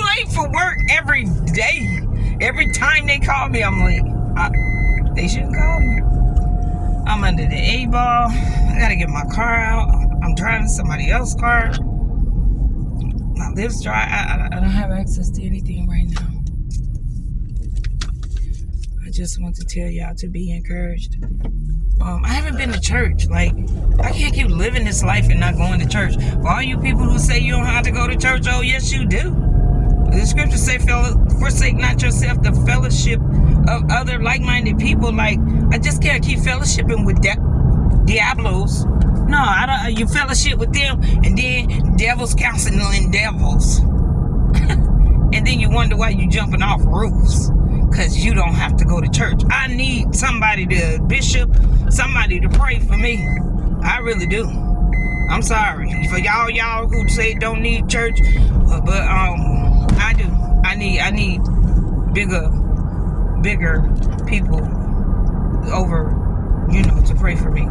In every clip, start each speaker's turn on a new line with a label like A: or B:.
A: late for work every day. Every time they call me, I'm late. They shouldn't call me. I'm under the A-ball. I gotta get my car out. I'm driving somebody else's car. My lips dry. I don't have access to anything right now. I just want to tell y'all to be encouraged. I haven't been to church. Like, I can't keep living this life and not going to church. For all you people who say you don't have to go to church, oh yes you do. The scriptures say, forsake not yourself the fellowship of other like-minded people. Like, I just can't keep fellowshipping with diablos. No, I don't. You fellowship with them, and then devils counseling devils, and then you wonder why you jumping off roofs because you don't have to go to church. I need somebody to bishop, somebody to pray for me. I really do. I'm sorry for y'all who say don't need church, but I do. I need bigger people over, to pray for me.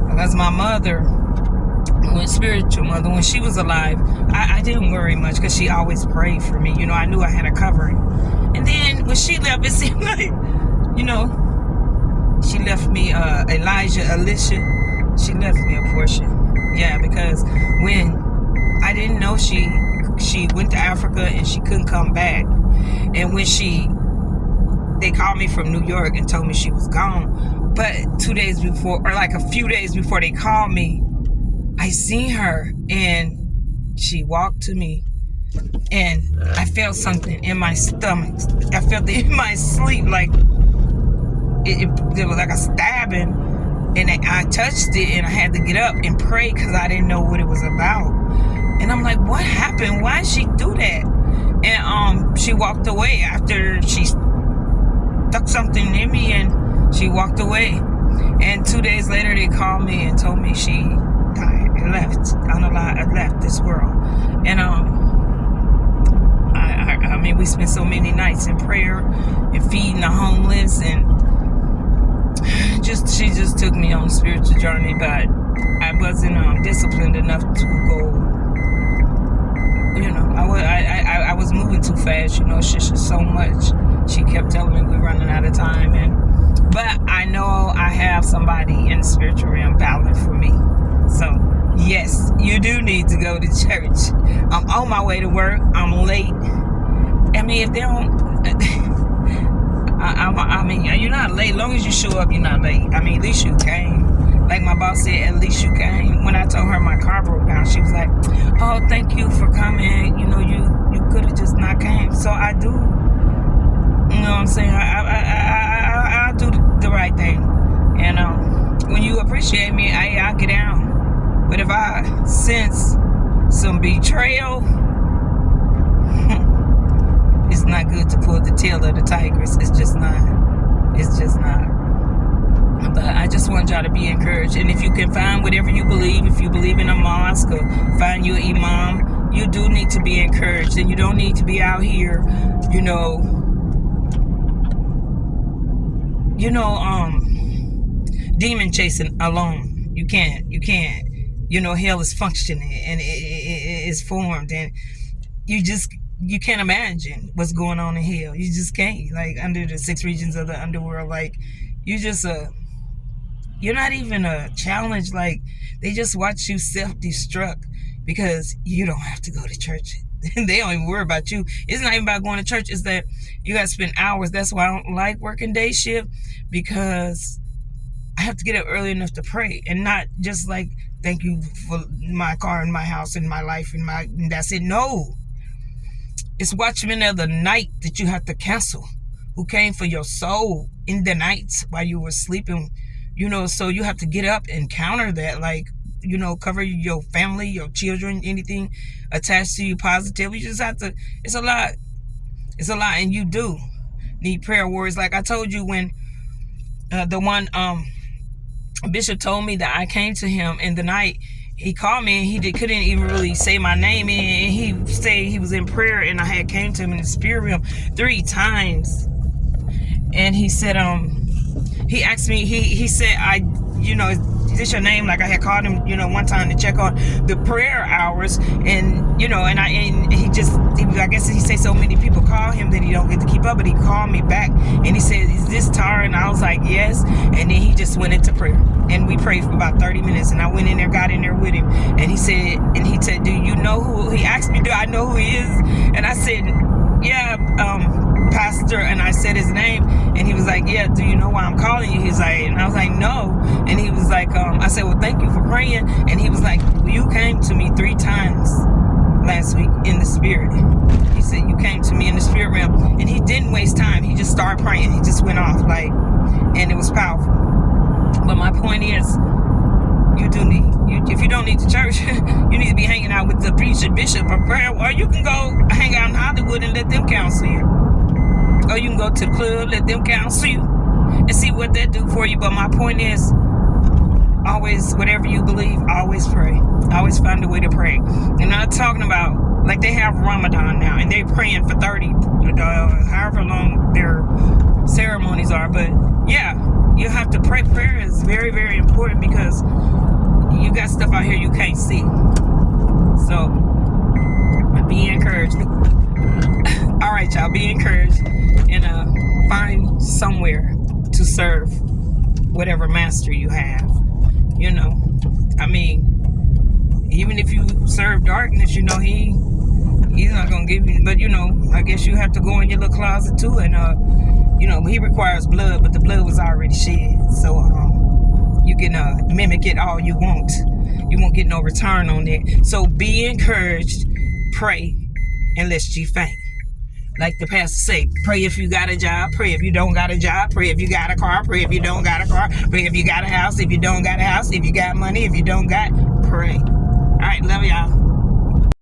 A: Because my mother, spiritual mother, when she was alive, I didn't worry much because she always prayed for me. I knew I had a covering. And then when she left, it seemed like, she left me Alicia. She left me a portion. Yeah, because when I didn't know she went to Africa and she couldn't come back. And when they called me from New York and told me she was gone. But 2 days before, or like a few days before they called me, I seen her and she walked to me and I felt something in my stomach. I felt it in my sleep, like it was like a stabbing, and I touched it and I had to get up and pray because I didn't know what it was about. And I'm like, what happened? Why did she do that? And she walked away after she stuck something in me, and she walked away. And 2 days later, they called me and told me she died and left. I left this world. And I mean, we spent so many nights in prayer and feeding the homeless, and she just took me on a spiritual journey. But I wasn't disciplined enough to go. I was moving too fast. It's just so much. She kept telling me we're running out of time, but I know I have somebody in the spiritual realm battling for me. So yes, you do need to go to church. I'm on my way to work. I'm late. I mean, if they don't, I mean, you're not late. As long as you show up, you're not late. I mean, at least you came. Like my boss said, at least you came. When I told her my car broke down, she was like, "Oh, thank you for coming. You could have just not came." So I do. You know what I'm saying? I'll do the right thing. And when you appreciate me, I'll get down. But if I sense some betrayal, it's not good to pull the tail of the tigress. It's just not. But I just want y'all to be encouraged. And if you can find whatever you believe, if you believe in a mosque or find your imam, you do need to be encouraged. And you don't need to be out here, demon chasing alone. You can't. Hell is functioning and it is formed, and you can't imagine what's going on in hell. You just can't. Like, under the 6 regions of the underworld, like, you just you're not even a challenge. Like, they just watch you self-destruct because you don't have to go to church. They don't even worry about you. It's not even about going to church. It's that you got to spend hours. That's why I don't like working day shift, because I have to get up early enough to pray, and not just like, thank you for my car and my house and my life and that's it. No. It's watchmen of the night that you have to cancel, who came for your soul in the nights while you were sleeping, so you have to get up and counter that, like, cover your family, your children, anything attached to you positively. You just have to, it's a lot, and you do need prayer warriors. Like I told you, when the one bishop told me that I came to him in the night, he called me and he couldn't even really say my name, and he said he was in prayer, and I had came to him in the spirit realm 3 times, and he said, he asked me, he said, is this your name? Like, I had called him, one time to check on the prayer hours, and, I guess he said something so many people call him that he don't get to keep up. But he called me back and he said, "Is this Tara?" And I was like, "Yes." And then he just went into prayer, and we prayed for about 30 minutes. And I went in there, got in there with him, and he said, "Do you know who?" He asked me, "Do I know who he is?" And I said, "Yeah, Pastor." And I said his name, and he was like, "Yeah, do you know why I'm calling you?" He's like, and I was like, "No." And he was like, I said, "Well, thank you for praying." And he was like, "Well, you came to me 3 times last week in the spirit." He said, "You came to me in the spirit realm." And he didn't waste time. He just started praying. He just went off, like, and it was powerful. But my point is, you do need, if you don't need the church, you need to be hanging out with the preacher, bishop, or prayer, or you can go hang out in Hollywood and let them counsel you. Or you can go to the club, let them counsel you, and see what they do for you. But my point is, always, whatever you believe, always pray. Always find a way to pray. And I'm not talking about, like, they have Ramadan now, and they're praying for 30, however long their ceremonies are. But yeah, you have to pray. Prayer is very, very important, because you got stuff out here you can't see. So be encouraged. All right, y'all, be encouraged, and find somewhere to serve whatever master you have. You know, I mean, even if you serve darkness, you know, he's not gonna give you. But you know, I guess you have to go in your little closet too, and you know, he requires blood, but the blood was already shed. So you can mimic it all you want. You won't get no return on it. So be encouraged, pray, and lest ye faint. Like the pastor say, pray if you got a job, pray if you don't got a job, pray if you got a car, pray if you don't got a car, pray if you got a house, if you don't got a house, if you got money, if you don't got, pray. All right, love y'all.